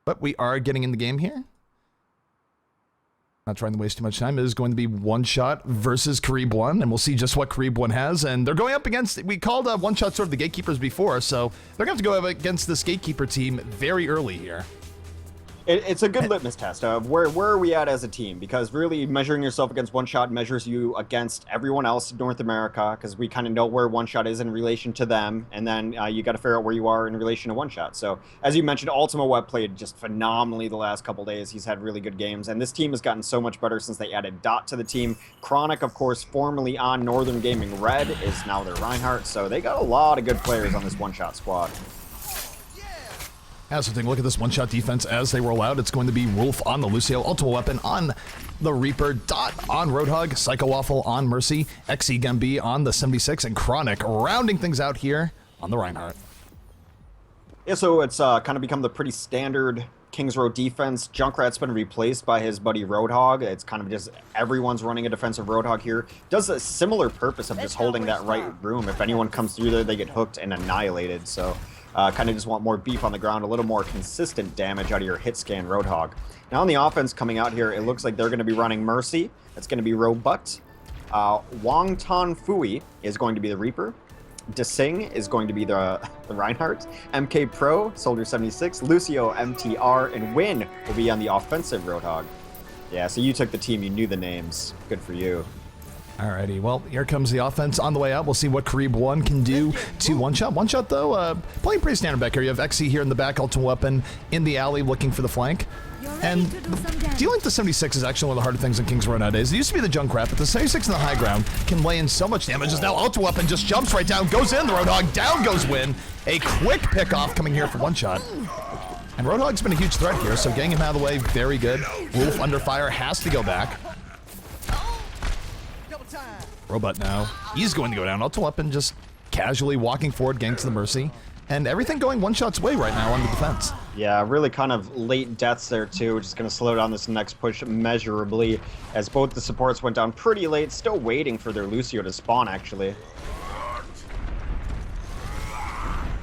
But we are getting in the game here. Not trying to waste too much time. It is going to be one shot versus Carib 1, and we'll see just what Carib 1 has. And they're going up against, we called one shot sort of the gatekeepers before, so they're going to have to go up against this gatekeeper team very early here. It's a good litmus test of where are we at as a team, because really measuring yourself against one shot measures you against everyone else in North America, because we kind of know where one shot is in relation to them, and then you got to figure out where you are in relation to one shot. So as you mentioned, Ultima Web played just phenomenally the last couple days. He's had really good games, and this team has gotten so much better since they added Dot to the team. Chronic, of course, formerly on Northern Gaming Red, is now their Reinhardt, so they got a lot of good players on this one shot squad. Yeah, so take a look at this one-shot defense as they roll out. It's going to be Wolf on the Lucio, Ultima Weapon on the Reaper, Dot on Roadhog, Psycho Waffle on Mercy, XE Gumby on the 76, and Chronic rounding things out here on the Reinhardt. Yeah, so it's kind of become the pretty standard Kings Road defense. Junkrat's been replaced by his buddy Roadhog. It's kind of just everyone's running a defensive Roadhog here. Does a similar purpose of just holding that right room. If anyone comes through there, they get hooked and annihilated. So kind of just want more beef on the ground, a little more consistent damage out of your hit scan Roadhog. Now on the offense coming out here, it looks like they're going to be running Mercy. That's going to be Robut. Wong Tan Fui is going to be the Reaper. Desing is going to be the Reinhardt. MK Pro, Soldier 76, Lucio, MTR, and Win will be on the offensive Roadhog. Yeah, so you took the team, you knew the names. Good for you. Alrighty, well, here comes the offense on the way out. We'll see what Carib 1 can do to one-shot. One-shot, though, playing pretty standard back here. You have XE here in the back, Ultimate Weapon in the alley looking for the flank. And dealing with the 76 is actually one of the harder things in Kings Row nowadays. It used to be the Junkrat, but the 76 in the high ground can lay in so much damage. As now Ultimate Weapon just jumps right down, goes in, the Roadhog, down goes Win. A quick pick-off coming here for one-shot. And Roadhog's been a huge threat here, so getting him out of the way, very good. Wolf under fire, has to go back. Robot now, he's going to go down. Ultimate Weapon just casually walking forward, getting to the Mercy. And everything going one shot's way right now on the defense. Yeah, really kind of late deaths there too, which is going to slow down this next push measurably, as both the supports went down pretty late, still waiting for their Lucio to spawn actually.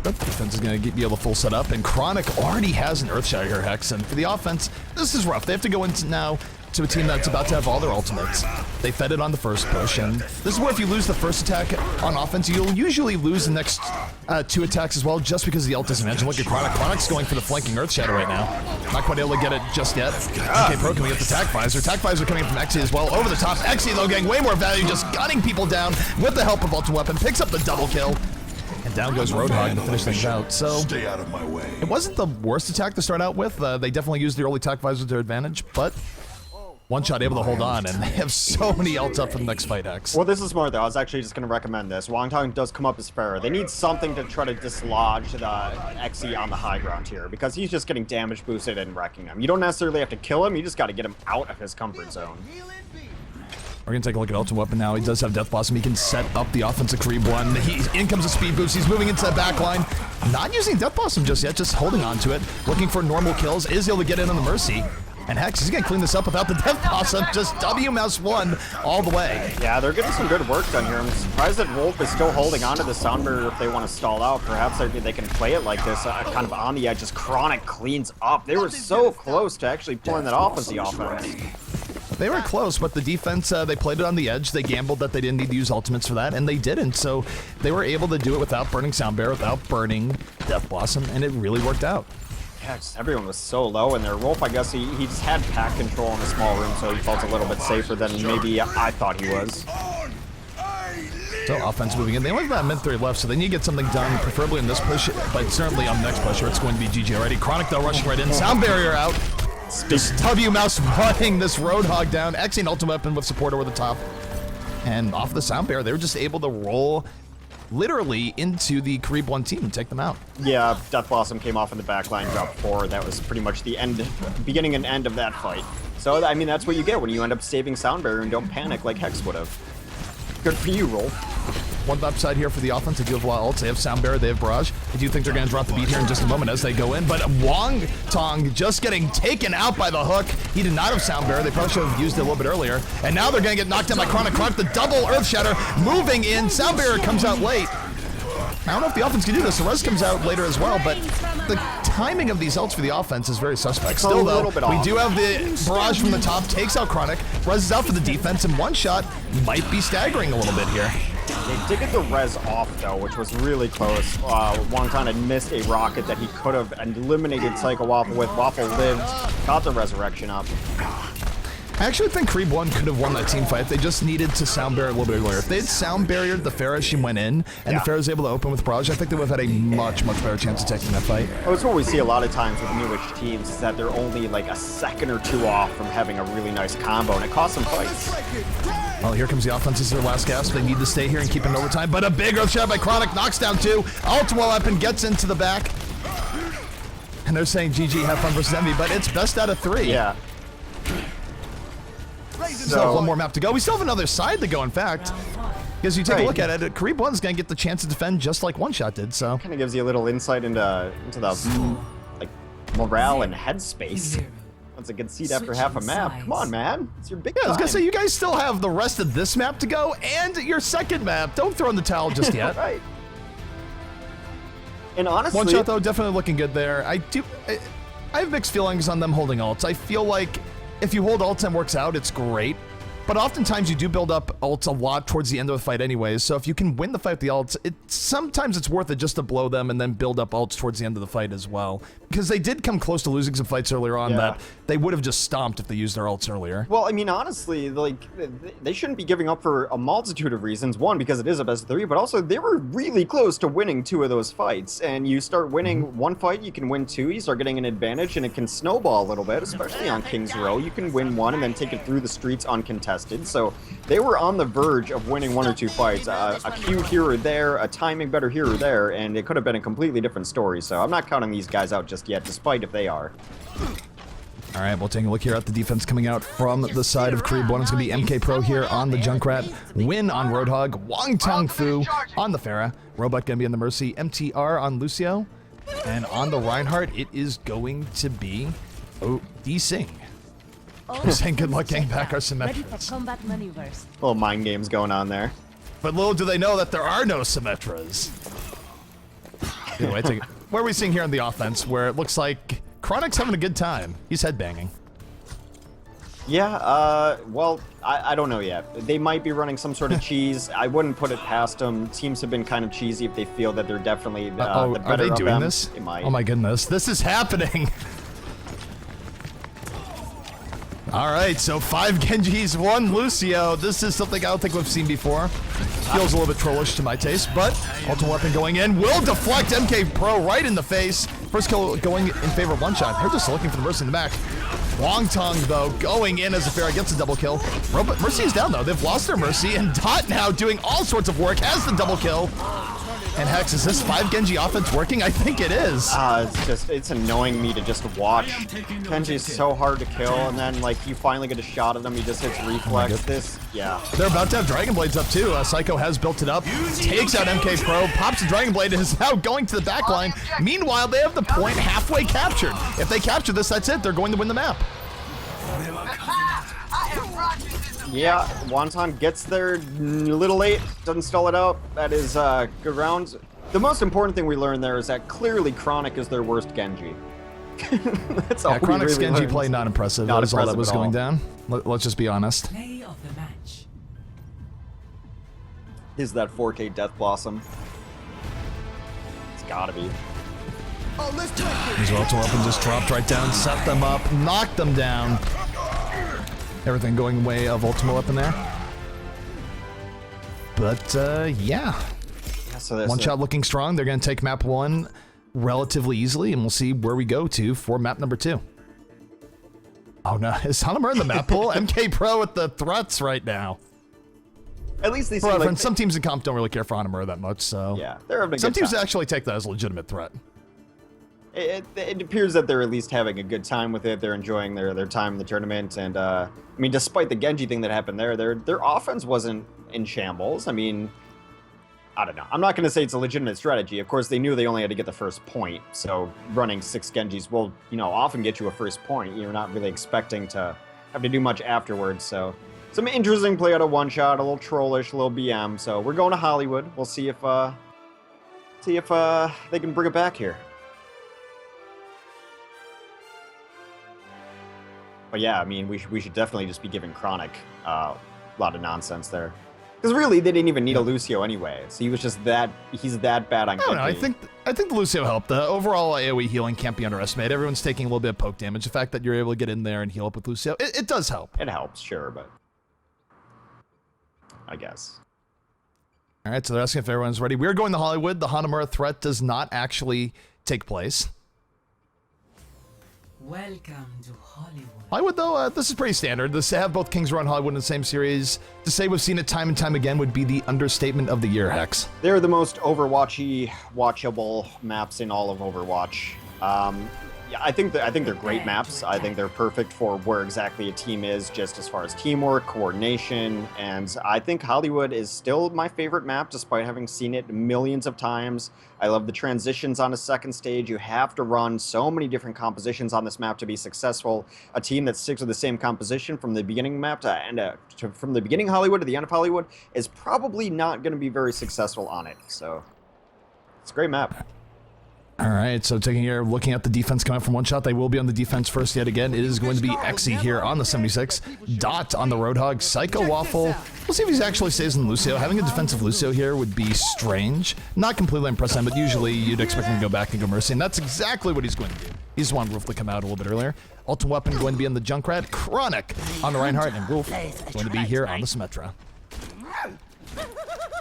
But the defense is going to be able to full set up, and Chronic already has an Earthshatter Hex, and for the offense, this is rough. They have to go into now to a team that's about to have all their ultimates. They fed it on the first push, and this is where if you lose the first attack on offense, you'll usually lose the next two attacks as well, just because of the ult disadvantage. Look at Chronic. Chronic's going for the flanking Earthshatter right now. Not quite able to get it just yet. DK Pro coming up the Tac Visor. Tac Visor coming from XE as well. Over the top. XE though getting way more value, just gunning people down with the help of Ultimate Weapon. Picks up the double kill. And down goes Roadhog to finish things out. So stay out of my way. It wasn't the worst attack to start out with. They definitely used the early Tac Visor to their advantage, but one shot able to hold on, and they have so many ults up for the next fight, X. Well, this is smart, though. I was actually just going to recommend this. Wongtong does come up as Pharaoh. They need something to try to dislodge the XE on the high ground here, because he's just getting damage boosted and wrecking them. You don't necessarily have to kill him. You just got to get him out of his comfort zone. We're going to take a look at Ultimate Weapon now. He does have Death Blossom. He can set up the offensive Carib 1. In comes a speed boost. He's moving into the back line. Not using Death Blossom just yet, just holding on to it. Looking for normal kills. Is able to get in on the Mercy. And Hex is going to clean this up without the Death Blossom. Just W-1 all the way. Yeah, they're getting some good work done here. I'm surprised that Wolf is still holding on to the sound barrier if they want to stall out. Perhaps they can play it like this, kind of on the edge. Just Chronic cleans up. They were so close to actually pulling that off as the offense. They were close, but the defense, they played it on the edge. They gambled that they didn't need to use ultimates for that, and they didn't. So they were able to do it without burning Sound Bear, without burning Death Blossom, and it really worked out. Yeah, just everyone was so low in there. Wolf, I guess he just had pack control in a small room, so he felt a little bit safer than maybe I thought he was. So offense moving in. They only have about mid-3 left, so they need to get something done, preferably in this push, but certainly on the next push, or it's going to be GG already. Chronic, though, rushing right in. Sound Barrier out. Just W-Mouse running this Roadhog down. Xing and Ultimate Weapon with support over the top. And off the Sound Barrier, they were just able to roll literally into the Carib 1 team and take them out. Yeah, Death Blossom came off in the back line, dropped 4. That was pretty much the end, beginning and end of that fight. So, I mean, that's what you get when you end up saving Sound Barrier and don't panic like Hex would have. Good for you, Rolf. One upside here for the offense. They do have a lot of ults. They have Sound Barrier, they have Barrage. I do think they're going to drop the beat here in just a moment as they go in, but Wong Tong just getting taken out by the hook. He did not have Sound Barrier. They probably should have used it a little bit earlier. And now they're going to get knocked down by Chronic. Chronic, the double Earth Shatter, moving in. Sound Barrier comes out late. I don't know if the offense can do this. The Res comes out later as well, but the timing of these ults for the offense is very suspect. Still, a though, little bit we off. do have the barrage from the top, takes out Chronic, reses out for the defense, and one shot might be staggering a little bit here. They did get the res off, though, which was really close. Wonton had missed a rocket that he could have eliminated Psycho Waffle with. Waffle lived, got the resurrection up. I actually think Carib 1 could have won that team fight. They just needed to sound barrier a little bit earlier. If they had sound barriered the Pharah as she went in, and the Pharah was able to open with Barrage, I think they would have had a much, much better chance of taking that fight. Well, it's what we see a lot of times with newish teams, is that they're only like a second or two off from having a really nice combo, and it costs them fights. Well, here comes the offense. This is their last gasp. They need to stay here and keep it in overtime, but a big earth shot by Chronic knocks down 2. Ultimate weapon gets into the back. And they're saying GG, have fun versus Envy, but it's best out of 3. Yeah. So one more map to go. We still have another side to go, in fact. Because you take a look at it, Carib 1's going to get the chance to defend just like One Shot did, so. Kind of gives you a little insight into the like morale and headspace. Once a concede after half a map. Come on, man. It's your big time. I was going to say, you guys still have the rest of this map to go and your second map. Don't throw in the towel just yet. Right. And honestly, One Shot, though, definitely looking good there. I have mixed feelings on them holding ults. I feel like if you hold ults and works out, it's great. But oftentimes you do build up ults a lot towards the end of the fight anyways, so if you can win the fight with the ults, sometimes it's worth it just to blow them and then build up ults towards the end of the fight as well. Because they did come close to losing some fights earlier on that they would have just stomped if they used their ults earlier. Well, I mean, honestly, like, they shouldn't be giving up for a multitude of reasons. One, because it is a best of 3, but also they were really close to winning 2 of those fights. And you start winning one fight, you can win 2, you start getting an advantage, and it can snowball a little bit, especially on King's Row. You can win 1 and then take it through the streets uncontested. So they were on the verge of winning 1 or 2 fights. A Q here or there, a timing better here or there, and it could have been a completely different story. So I'm not counting these guys out just yet, despite if they are. All right, we'll take a look here at the defense coming out from the side of Carib 1. It's going to be MK Pro here on the Junkrat. Win on Roadhog. Wong Tong Fu on the Pharah. Robot going to be on the Mercy. MTR on Lucio. And on the Reinhardt, it is going to be D-Sing. Saying good luck getting back our Symmetras. Little mind games going on there. But little do they know that there are no Symmetras. Anyway, what are we seeing here on the offense where it looks like Chronic's having a good time? He's headbanging. Yeah, well, I don't know yet. They might be running some sort of cheese. I wouldn't put it past them. Teams have been kind of cheesy if they feel that they're definitely the better of them. Are they doing this? They might. Oh my goodness, this is happening. All right, so 5 Genjis, 1 Lucio. This is something I don't think we've seen before. Feels a little bit trollish to my taste, but ultimate weapon going in will deflect MK Pro right in the face. First kill going in favor of One Shot. They're just looking for the Mercy in the back. Wong Tong, though, going in as a Pharah gets a double kill. Mercy is down, though. They've lost their Mercy, and Dot now doing all sorts of work, has the double kill. And Hex, is this 5 Genji offense working? I think it is. It's annoying me to just watch. Genji is so hard to kill, and then, like, you finally get a shot at him, he just hits reflex. They're about to have Dragon Blades up, too. Psycho has built it up, takes out MK Pro, pops a Dragon Blade, and is now going to the back line. Meanwhile, they have the point halfway captured. If they capture this, that's it. They're going to win the map. Yeah, Wonton gets there a little late, doesn't stall it out. That is good rounds. The most important thing we learned there is that clearly Chronic is their worst Genji. That's all Chronic's really Genji learned. play not impressive. Not That was all that impressive was at going all. down. Let's just be honest. Play of the match. Is that 4K Death Blossom? It's gotta be. His ultimate weapon just dropped right down, set them up, knocked them down. Everything going way of ultimate weapon there. But yeah. So One Shot looking strong. They're going to take map 1 relatively easily, and we'll see where we go to for map number 2. Oh no, is Hanamura in the map pool? MK Pro with the threats right now. At least they For seem like some teams in comp don't really care for Hanamura that much, so yeah, they're having a some good teams time. actually take that as a legitimate threat. It appears that they're at least having a good time with it. They're enjoying their time in the tournament, and I mean, despite the Genji thing that happened there, their offense wasn't in shambles. I mean, I don't know. I'm not going to say it's a legitimate strategy. Of course, they knew they only had to get the first point, so running 6 Genjis will, often get you a first point. You're not really expecting to have to do much afterwards. So, some interesting play out of One Shot, a little trollish, a little BM. So we're going to Hollywood. We'll see if they can bring it back here. But yeah, I mean, we should definitely just be giving Chronic a lot of nonsense there. Because really, they didn't even need a Lucio anyway. So he was just he's that bad on I don't know, I Quickly. think the Lucio helped. The overall AoE healing can't be underestimated. Everyone's taking a little bit of poke damage. The fact that you're able to get in there and heal up with Lucio, it does help. It helps, sure, but I guess. All right, so they're asking if everyone's ready. We're going to Hollywood. The Hanamura threat does not actually take place. Welcome to Hollywood. Hollywood, though, this is pretty standard. To have both Kings run Hollywood in the same series, to say we've seen it time and time again would be the understatement of the year, Hex. They're the most Overwatchy, watchable maps in all of Overwatch. Yeah, I think they're great maps. I think they're perfect for where exactly a team is, just as far as teamwork, coordination, and I think Hollywood is still my favorite map, despite having seen it millions of times. I love the transitions on a second stage. You have to run so many different compositions on this map to be successful. A team that sticks with the same composition from the beginning map from the beginning Hollywood to the end of Hollywood is probably not going to be very successful on it. So it's a great map. All right, so taking here, looking at the defense coming from one shot, they will be on the defense first yet again. It is going to be Exy here on the 76. Dot on the Roadhog. Psycho Waffle. We'll see if he actually stays in Lucio. Having a defensive Lucio here would be strange. Not completely impressive, but usually you'd expect him to go back and go Mercy, and that's exactly what he's going to do. He just wanted Wolf to come out a little bit earlier. Ultimate weapon going to be in the Junkrat. Chronic on the Reinhardt, and Wolf going to be here on the Symmetra.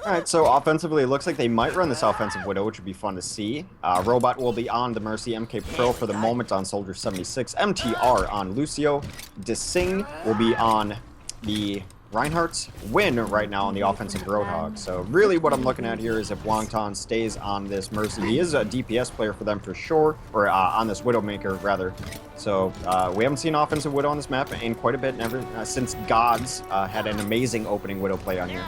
All right, so offensively, it looks like they might run this offensive Widow, which would be fun to see. Robot will be on the Mercy, MK Pro for the moment on Soldier 76, MTR on Lucio. Desing will be on the Reinhardt, Win right now on the offensive Roadhog. So really what I'm looking at here is if Wongton stays on this Mercy. He is a DPS player for them for sure, or on this Widowmaker rather. So we haven't seen offensive Widow on this map in quite a bit, since Gods had an amazing opening Widow play on here.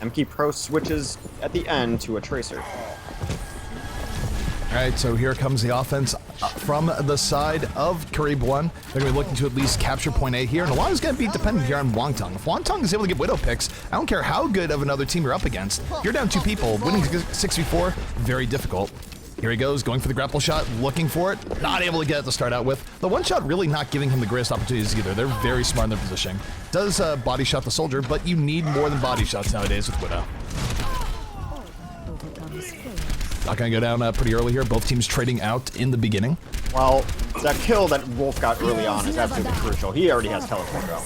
MK Pro switches at the end to a Tracer. All right, so here comes the offense from the side of Carib 1. They're going to be looking to at least capture point A here, and a lot is going to be dependent here on Wongtong. If Wongtong is able to get Widow picks, I don't care how good of another team you're up against. You're down 2 people, winning 6v4, very difficult. Here he goes, going for the grapple shot, looking for it, not able to get it to start out with. The one shot really not giving him the greatest opportunities either. They're very smart in their positioning. Does body shot the soldier, but you need more than body shots nowadays with Widow. Not gonna go down pretty early here. Both teams trading out in the beginning. Well, that kill that Wolf got early on is absolutely crucial. He already has teleport out.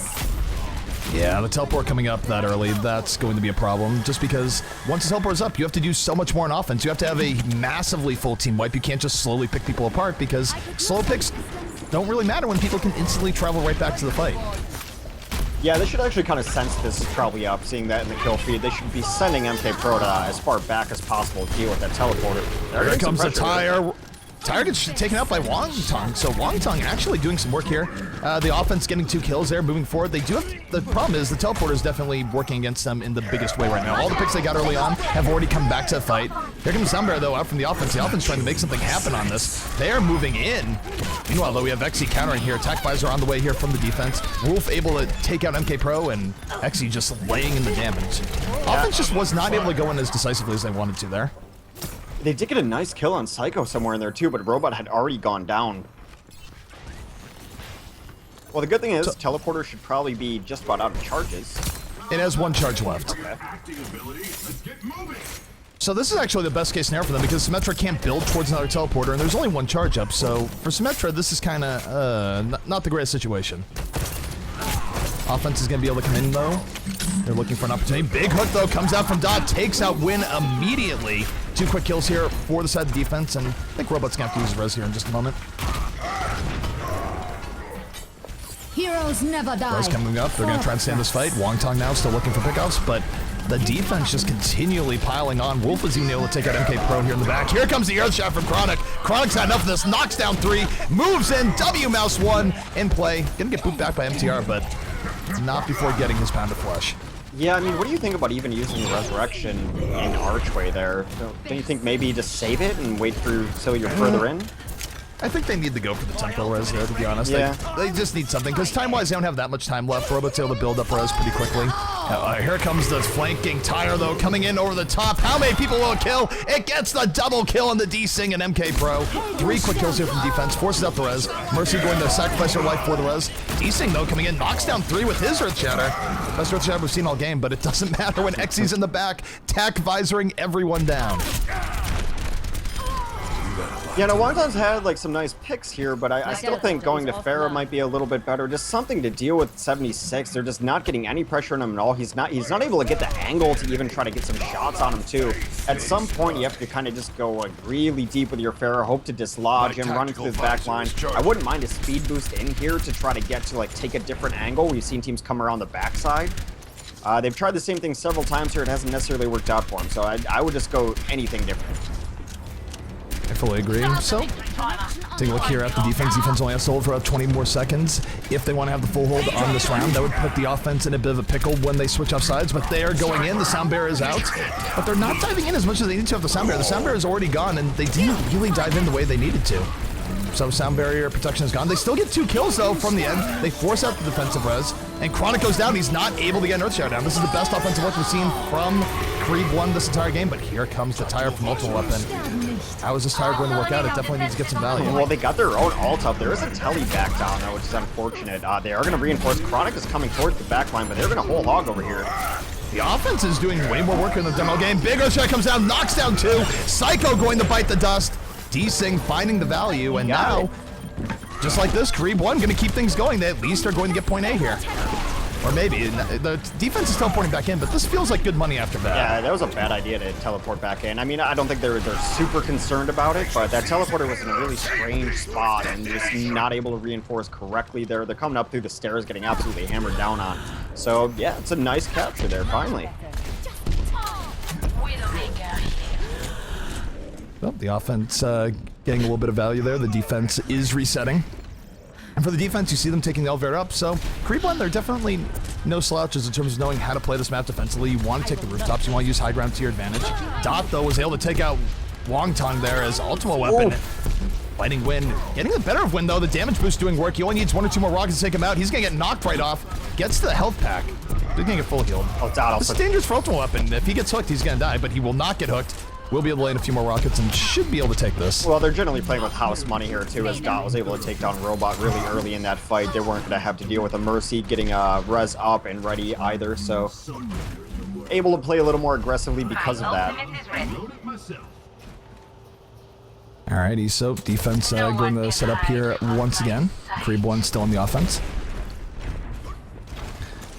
Yeah, the teleport coming up that early, that's going to be a problem. Just because once the teleport is up, you have to do so much more on offense. You have to have a massively full team wipe. You can't just slowly pick people apart because slow picks don't really matter when people can instantly travel right back to the fight. Yeah, they should actually kind of sense this is probably up, seeing that in the kill feed. They should be sending MK Pro to as far back as possible to deal with that teleporter. There comes the tire. Tire gets taken out by Wongtong, so Wongtong actually doing some work here. The offense getting 2 kills there, moving forward. They do have, the problem is the teleporter is definitely working against them in the biggest way right now. All the picks they got early on have already come back to the fight. Here comes Sunbear though out from the offense. The offense trying to make something happen on this. They are moving in. Meanwhile though, we have Exy countering here. Attack visor on the way here from the defense. Wolf able to take out MK Pro and Exy just laying in the damage. Offense just was not able to go in as decisively as they wanted to there. They did get a nice kill on Psycho somewhere in there too, but Robot had already gone down. Well, the good thing is, Teleporter should probably be just about out of charges. It has 1 charge left. Okay. So this is actually the best case scenario for them because Symmetra can't build towards another teleporter, and there's only 1 charge up. So for Symmetra, this is kind of not the greatest situation. Offense is going to be able to come in though. They're looking for an opportunity. Big hook though comes out from Dot, takes out Win immediately. 2 quick kills here for the side of the defense, and I think Robot's going to have to use his res here in just a moment. Heroes never die. Res coming up. They're going to try and stand this fight. Wongtong now still looking for pickoffs, but the defense just continually piling on. Wolf is even able to take out MK Pro here in the back. Here comes the earth shot from Chronic. Chronic's had enough of this. Knocks down 3, moves in. W mouse 1 in play. Going to get booped back by MTR, but not before getting his pound of flesh. Yeah, I mean, what do you think about even using the Resurrection in Archway there? Don't you think maybe just save it and wait till you're further in? I think they need to go for the tempo res there, to be honest. Yeah. They just need something, because time-wise, they don't have that much time left. Robot's able to build up res pretty quickly. Here comes the flanking tire, though, coming in over the top. How many people will it kill? It gets the double kill on the D-Sing and MK Pro. 3 quick kills here from defense, forces out the res. Mercy going to sacrifice her life for the res. D-Sing, though, coming in, knocks down 3 with his Earth Shatter. Best Earth Shatter we've seen all game, but it doesn't matter when Xy's in the back, tack visoring everyone down. Yeah, no, Wongdong's had like some nice picks here, but I still think going to Pharah might be a little bit better. Just something to deal with 76. They're just not getting any pressure on him at all. He's not able to get the angle to even try to get some shots on him too. At some point, you have to kind of just go like really deep with your Pharah, hope to dislodge him, running through the back line. I wouldn't mind a speed boost in here to try to get to like take a different angle. We've seen teams come around the backside. They've tried the same thing several times here. It hasn't necessarily worked out for him, so I would just go anything different. I fully agree. So, take a look here at the defense. Defense only has to hold for about 20 more seconds. If they want to have the full hold on this round, that would put the offense in a bit of a pickle when they switch off sides. But they are going in. The sound barrier is out. But they're not diving in as much as they need to have the sound barrier. The sound barrier is already gone, and they didn't really dive in the way they needed to. So sound barrier protection is gone. They still get 2 kills, though, from the end. They force out the defensive res. And Chronic goes down. He's not able to get an Earth Showdown. This is the best offensive look we've seen from Carib 1 this entire game. But here comes the tire from Ultimate Weapon. How is this tire going to work out? It definitely needs to get some value. Well, they got their own ult up. There is a telly back down, though, which is unfortunate. They are going to reinforce. Chronic is coming towards the back line, but they're going to whole hog over here. The offense is doing way more work in the demo game. Big Earth Shot comes down, knocks down 2. Psycho going to bite the dust. D-Sing finding the value, and now, just like this, Carib 1 going to keep things going. They at least are going to get point A here. Or maybe. The defense is teleporting back in, but this feels like good money after that. Yeah, that was a bad idea to teleport back in. I mean, I don't think they're super concerned about it, but that teleporter was in a really strange spot and just not able to reinforce correctly there. They're coming up through the stairs, getting absolutely hammered down on. So, yeah, it's a nice capture there, finally. Well, the offense getting a little bit of value there. The defense is resetting. And for the defense, you see them taking the elevator up. So, Carib 1, they're definitely no slouches in terms of knowing how to play this map defensively. You want to take the rooftops. You want to use high ground to your advantage. Dot, though, was able to take out Wongtong there as Ultimate Weapon. Fighting Win. Getting the better of Win, though. The damage boost doing work. He only needs 1 or 2 more rockets to take him out. He's going to get knocked right off. Gets the health pack. He's going to get full healed. Oh, Dot, this is dangerous for Ultimate Weapon. If he gets hooked, he's going to die, but he will not get hooked. We'll be able to lay in a few more rockets and should be able to take this. Well, they're generally playing with house money here, too, as Dot was able to take down Robot really early in that fight. They weren't going to have to deal with a Mercy getting res up and ready either, so able to play a little more aggressively because of that. Alrighty, so defense going to set up here once again. Carib 1 still on the offense.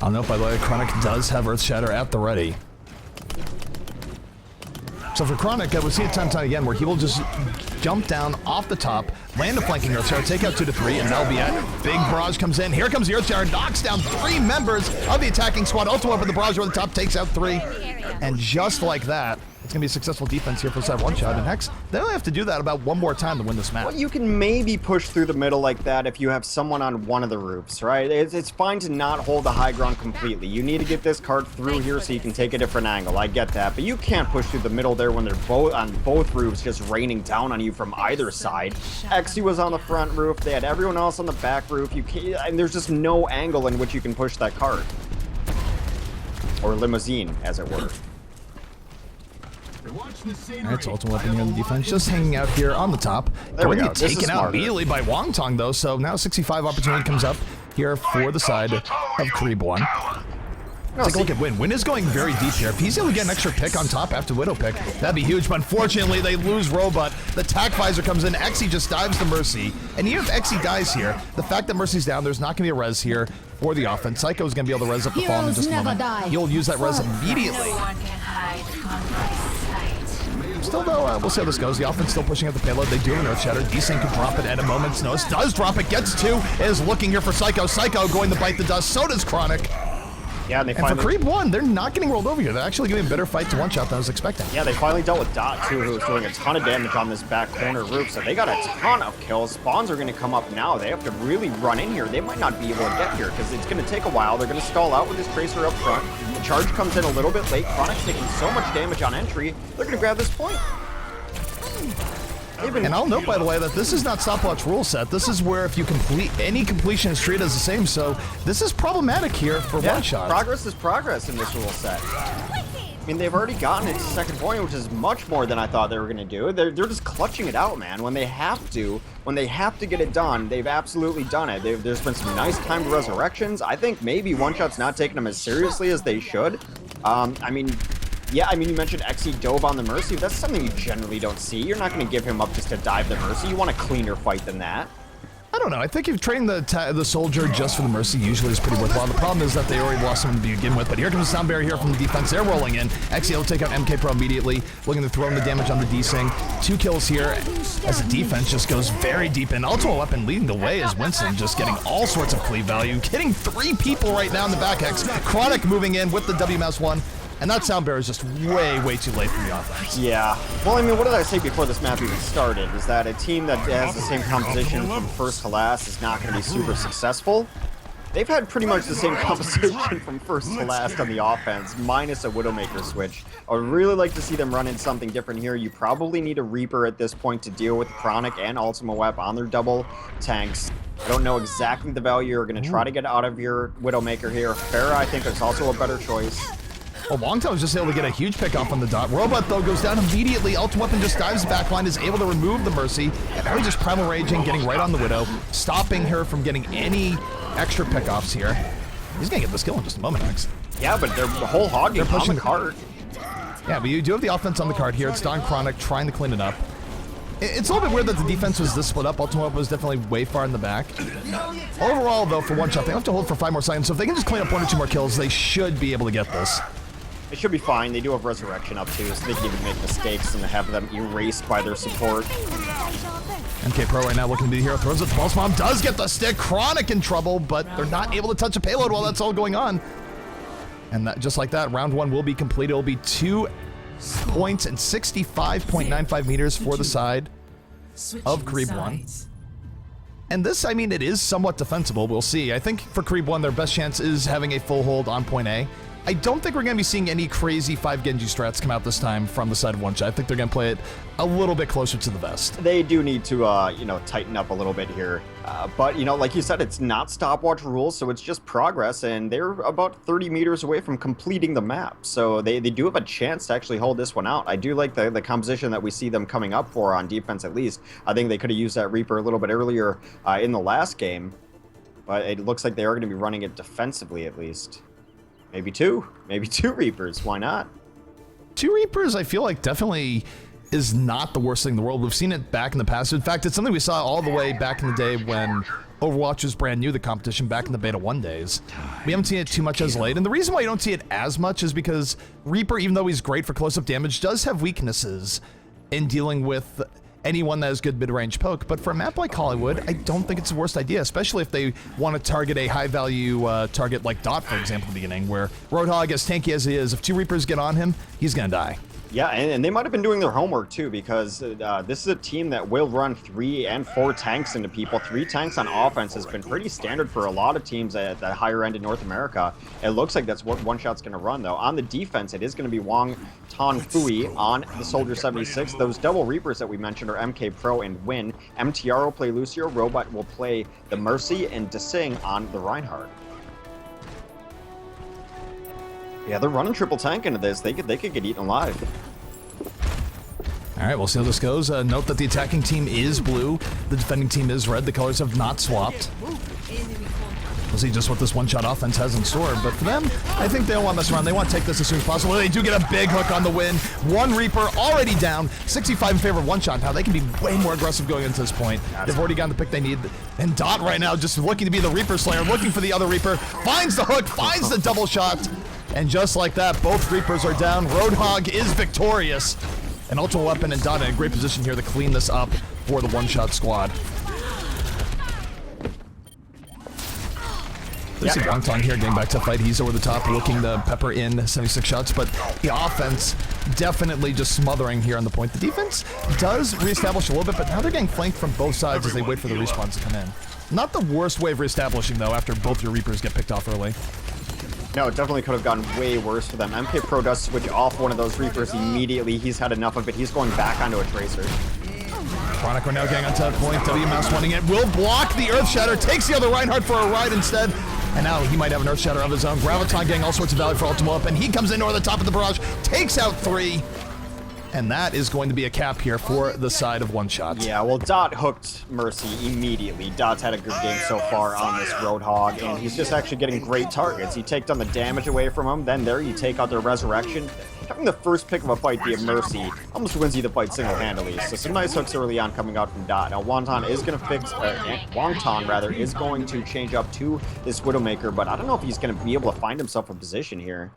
I'll note, by the way, Chronic does have Earth Shatter at the ready. So for Chronic, we'll see it time and time again where he will just jump down off the top, land a flanking Earth Shatter, take out 2 to 3, and that'll be it. Big barrage comes in. Here comes the Earth Shatter, knocks down 3 members of the attacking squad. Ultimate Weapon, the barrage over the top, takes out 3. And just like that, it's going to be a successful defense here for side 1 shot. And Hex, they only have to do that about 1 more time to win this match. Well, you can maybe push through the middle like that if you have someone on one of the roofs, right? It's fine to not hold the high ground completely. You need to get this card through here so you can take a different angle. I get that. But you can't push through the middle there when they're both on both roofs just raining down on you from either side. Xy was on the front roof. They had everyone else on the back roof. You can't, and there's just no angle in which you can push that card. Or limousine, as it were. Alright, so Ultimate Weapon here on the defense, just hanging out here on the top. There we Going go. to get taken out immediately by Wongtong, though, so now 65 opportunity comes up here for the side of Carib 1. Take a look at Win. Win is going very deep here. If he's able to get an extra pick on top after Widow pick, that'd be huge. But unfortunately, they lose Robot. The tack visor comes in. Xy just dives to Mercy. And even if Xy dies here, the fact that Mercy's down, there's not going to be a res here for the offense. Psycho's going to be able to res up the Fallen in just a moment. He'll use that res immediately. Still, though, we'll see how this goes. The offense still pushing out the payload. They do an Earth Shatter. D-Sync can drop it at a moment's notice. Does drop it. Gets 2. Is looking here for Psycho. Psycho going to bite the dust. So does Chronic. Yeah, and for Carib 1, they're not getting rolled over here. They're actually giving a better fight to one-shot than I was expecting. Yeah, they finally dealt with Dot, too, who was doing a ton of damage on this back corner roof, so they got a ton of kills. Spawns are going to come up now. They have to really run in here. They might not be able to get here, because it's going to take a while. They're going to stall out with this Tracer up front. The charge comes in a little bit late. Chronic's taking so much damage on entry, they're going to grab this point. And I'll note, by the way, that this is not stopwatch rule set. This is where if you complete any completion is treated as the same. So this is problematic here for one shot. Progress is progress in this rule set. I mean, they've already gotten it to second point, which is much more than I thought they were going to do. They're just clutching it out, man. When they have to get it done, they've absolutely done it. There's been some nice timed resurrections. I think maybe one shot's not taking them as seriously as they should. I mean, you mentioned XE dove on the Mercy. That's something you generally don't see. You're not going to give him up just to dive the Mercy. You want a cleaner fight than that. I don't know. I think if training the soldier just for the Mercy usually is pretty worthwhile. The problem is that they already lost him to begin with. But here comes the sound barrier here from the defense. They're rolling in. XE will take out MK Pro immediately, looking to throw in the damage on the D-Sing. 2 kills here as the defense just goes very deep in. Ultimate Weapon leading the way is Winston just getting all sorts of cleave value. Hitting 3 people right now in the back X. Chronic moving in with the WMS1. And that sound barrier is just way too late for the offense. Yeah. Well, I mean, what did I say before this map even started? Is that a team that has the same composition from first to last is not going to be super successful? They've had pretty much the same composition from first to last on the offense, minus a Widowmaker switch. I would really like to see them run in something different here. You probably need a Reaper at this point to deal with Chronic and Ultima Web on their double tanks. I don't know exactly the value you're going to try to get out of your Widowmaker here. Farah, I think, is also a better choice. Well, Longtail was just able to get a huge pick off on the dot. Robot, though, goes down immediately. Ultimate Weapon just dives the backline, is able to remove the Mercy. And now he's just Primal Raging, getting right on the Widow, stopping her from getting any extra pickoffs here. He's going to get this kill in just a moment, Max. Yeah, but they're whole hogging on the cart. Yeah, but you do have the offense on the card here. It's Don Chronic trying to clean it up. It's a little bit weird that the defense was this split up. Ultimate Weapon was definitely way far in the back. Overall, though, for one shot, they have to hold for 5 more seconds. So if they can just clean up 1 or 2 more kills, they should be able to get this. It should be fine. They do have Resurrection up too, so they can even make mistakes and have them erased by their support. MK Pro right now looking to be the hero. Throws it. Pulse Bomb does get the stick. Chronic in trouble, but they're not able to touch a payload while that's all going on. And that, just like that, round 1 will be completed. It will be 2 points and 65.95 meters for the side of Carib 1. And this, I mean, it is somewhat defensible. We'll see. I think for Carib 1, their best chance is having a full hold on point A. I don't think we're going to be seeing any crazy 5 Genji strats come out this time from the side of one shot. I think they're going to play it a little bit closer to the vest. They do need to, tighten up a little bit here. But, like you said, it's not stopwatch rules, so it's just progress, and they're about 30 meters away from completing the map. So they do have a chance to actually hold this one out. I do like the composition that we see them coming up for on defense, at least. I think they could have used that Reaper a little bit earlier in the last game. But it looks like they are going to be running it defensively, at least. Maybe two Reapers. Why not? 2 Reapers, I feel like, definitely is not the worst thing in the world. We've seen it back in the past. In fact, it's something we saw all the way back in the day when Overwatch was brand new, the competition, back in the Beta 1 days. We haven't seen it too much as late. And the reason why you don't see it as much is because Reaper, even though he's great for close-up damage, does have weaknesses in dealing with anyone that has good mid-range poke. But for a map like Hollywood, I don't think it's the worst idea, especially if they want to target a high-value target like Dot, for example, in the beginning, where Roadhog, as tanky as he is, if 2 Reapers get on him, he's going to die. Yeah, and they might have been doing their homework too, because this is a team that will run 3 and 4 tanks into people. 3 tanks on offense has been pretty standard for a lot of teams at the higher end in North America. It looks like that's what one shot's going to run, though. On the defense, it is going to be Wong Tan Fui on the Soldier 76. Those double Reapers that we mentioned are MK Pro and Win. MTR will play Lucio, Robot will play the Mercy, and Desing on the Reinhardt. Yeah, they're running triple tank into this. They could get eaten alive. All right, we'll see how this goes. Note that the attacking team is blue. The defending team is red. The colors have not swapped. We'll see just what this one-shot offense has in store. But for them, I think they don't want to mess around. They want to take this as soon as possible. They do get a big hook on the win. 1 Reaper already down. 65 in favor of one-shot. Now they can be way more aggressive going into this point. They've already gotten the pick they need. And Dot right now just looking to be the Reaper Slayer, looking for the other Reaper. Finds the hook, finds the double shot. And just like that, both Reapers are down. Roadhog is victorious. And Ultimate Weapon and Dot in a great position here to clean this up for the one-shot squad. There's a Guangtong here getting back to fight. He's over the top looking to pepper in 76 shots, but the offense definitely just smothering here on the point. The defense does reestablish a little bit, but now they're getting flanked from both sides as they wait for the respawns to come in. Not the worst way of reestablishing, though, after both your Reapers get picked off early. No, it definitely could have gotten way worse for them. MK Pro does switch off one of those Reapers immediately. He's had enough of it. He's going back onto a Tracer. Chronic right now getting on top point. WMS wanting it. Will block the Earth Shatter. Takes the other Reinhardt for a ride instead. And now he might have an Earth Shatter of his own. Graviton getting all sorts of value for Ultima up. And he comes in over the top of the barrage. Takes out 3. And that is going to be a cap here for the side of One Shot. Yeah, well, Dot hooked Mercy immediately. Dot's had a good game so far on this Roadhog, and he's just actually getting great targets. You take down the damage away from him, then there you take out their Resurrection. Having the first pick of a fight be a Mercy almost wins you the fight single-handedly. So some nice hooks early on coming out from Dot. Now Wonton is going to is going to change up to this Widowmaker, but I don't know if he's going to be able to find himself a position here.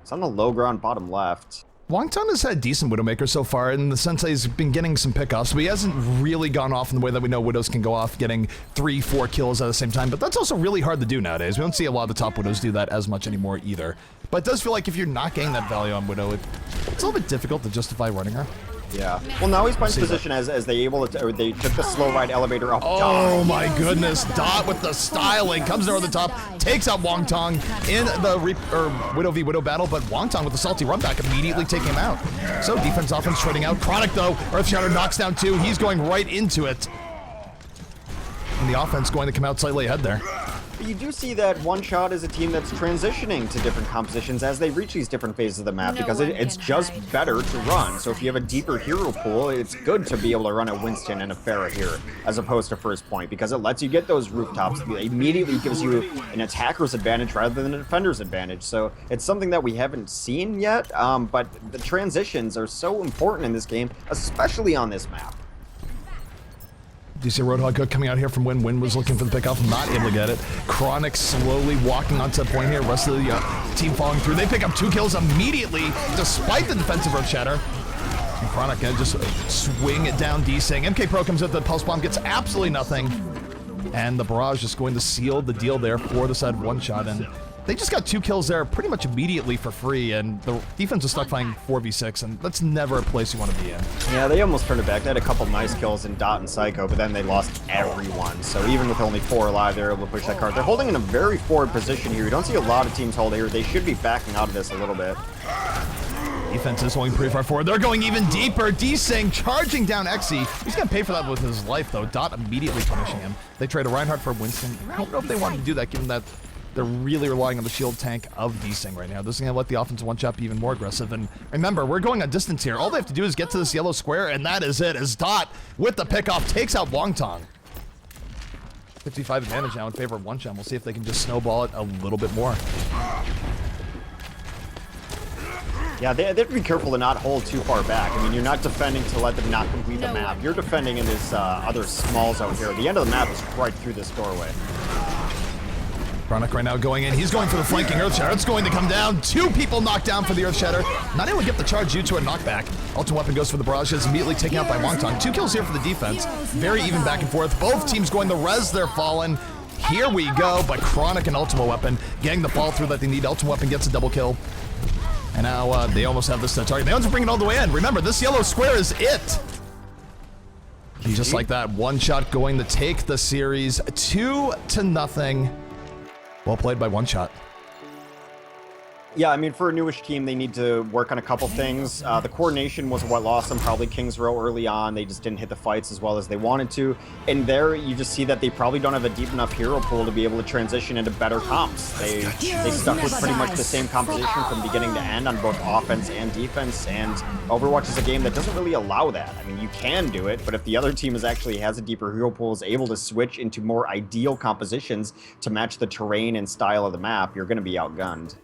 It's on the low ground bottom left. Wongton has had decent Widowmaker so far in the sense that he's been getting some pickoffs, but he hasn't really gone off in the way that we know Widows can go off, getting 3-4 kills at the same time, but that's also really hard to do nowadays. We don't see a lot of the top Widows do that as much anymore either. But it does feel like if you're not getting that value on Widow, it's a little bit difficult to justify running her. Yeah. Well, now he's finds position as they they took the slow ride elevator up. Oh my goodness! Dot with the styling comes over the top, takes out Wongtong in the Widow v Widow battle, but Wongtong with the salty run back immediately taking him out. So defense offense trading out. Chronic though, Earth Shatter knocks down 2. He's going right into it, and the offense going to come out slightly ahead there. You do see that One Shot is a team that's transitioning to different compositions as they reach these different phases of the map because it's just better to run. So if you have a deeper hero pool, it's good to be able to run a Winston and a Pharah here as opposed to First Point because it lets you get those rooftops. It immediately gives you an attacker's advantage rather than a defender's advantage. So it's something that we haven't seen yet, but the transitions are so important in this game, especially on this map. Do you see Roadhog Cook coming out here from when Win was looking for the pickoff, not able to get it. Chronic slowly walking onto the point here, rest of the team falling through. They pick up 2 kills immediately, despite the defensive Earth Shatter. And Chronic just swing it down D-Sing. MK Pro comes with the Pulse Bomb, gets absolutely nothing. And the Barrage is going to seal the deal there for the side of One Shot. And they just got 2 kills there pretty much immediately for free, and the defense is stuck fighting 4v6, and that's never a place you want to be in. Yeah, they almost turned it back. They had a couple nice kills in Dot and Psycho, but then they lost everyone. So even with only 4 alive, they're able to push that card. They're holding in a very forward position here. You don't see a lot of teams hold here. They should be backing out of this a little bit. Defense is holding pretty far forward. They're going even deeper. D-Sing charging down Xe. He's going to pay for that with his life, though. Dot immediately punishing him. They trade a Reinhardt for Winston. I don't know if they wanted to do that, given that they're really relying on the shield tank of D-Sing right now. This is going to let the offensive one-shot be even more aggressive. And remember, we're going on distance here. All they have to do is get to this yellow square, and that is it. As Dot, with the pickoff, takes out Wongtong. 55 advantage now in favor of One Shot. We'll see if they can just snowball it a little bit more. Yeah, they have to be careful to not hold too far back. I mean, you're not defending to let them not complete the map. You're defending in this other small zone here. The end of the map is right through this doorway. Chronic right now going in. He's going for the flanking Earth Shatter. It's going to come down. 2 people knocked down for the Earth Shatter. Not able to get the charge due to a knockback. Ultimate weapon goes for the barrage. It's immediately taken out by Wongtong. 2 kills here for the defense. Very even back and forth. Both teams going to res their fallen. Here we go. But Chronic and Ultimate weapon getting the fall through that they need. Ultimate weapon gets a double kill. And now they almost have this target. They want to bring it all the way in. Remember, this yellow square is it. And just like that, One Shot going to take the series 2-0. Well played by One Shot. Yeah, I mean, for a newish team, they need to work on a couple things. The coordination was what lost them probably Kings Row early on. They just didn't hit the fights as well as they wanted to. And there, you just see that they probably don't have a deep enough hero pool to be able to transition into better comps. They stuck with pretty much the same composition from beginning to end on both offense and defense. And Overwatch is a game that doesn't really allow that. I mean, you can do it, but if the other team actually has a deeper hero pool, is able to switch into more ideal compositions to match the terrain and style of the map, you're going to be outgunned.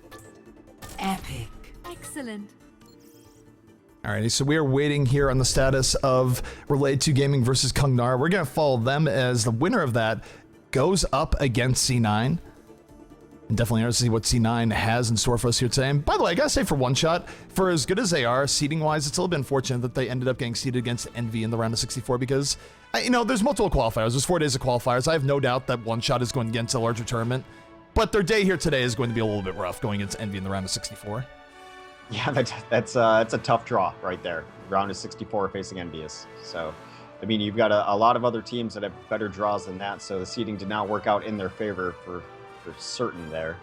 Epic. Excellent. Alrighty, so we are waiting here on the status of Relay 2 Gaming versus Kung Nar. We're going to follow them as the winner of that goes up against C9. And definitely interested to see what C9 has in store for us here today. And by the way, I gotta say for One Shot, for as good as they are, seeding-wise, it's a little bit unfortunate that they ended up getting seeded against Envy in the round of 64 because, you know, there's multiple qualifiers. There's 4 days of qualifiers. I have no doubt that One Shot is going against a larger tournament. But their day here today is going to be a little bit rough going against Envy in the round of 64. Yeah, that's a tough draw right there. Round of 64 facing Envious. So, I mean, you've got a lot of other teams that have better draws than that, so the seeding did not work out in their favor for certain there.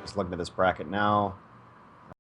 Just looking at this bracket now.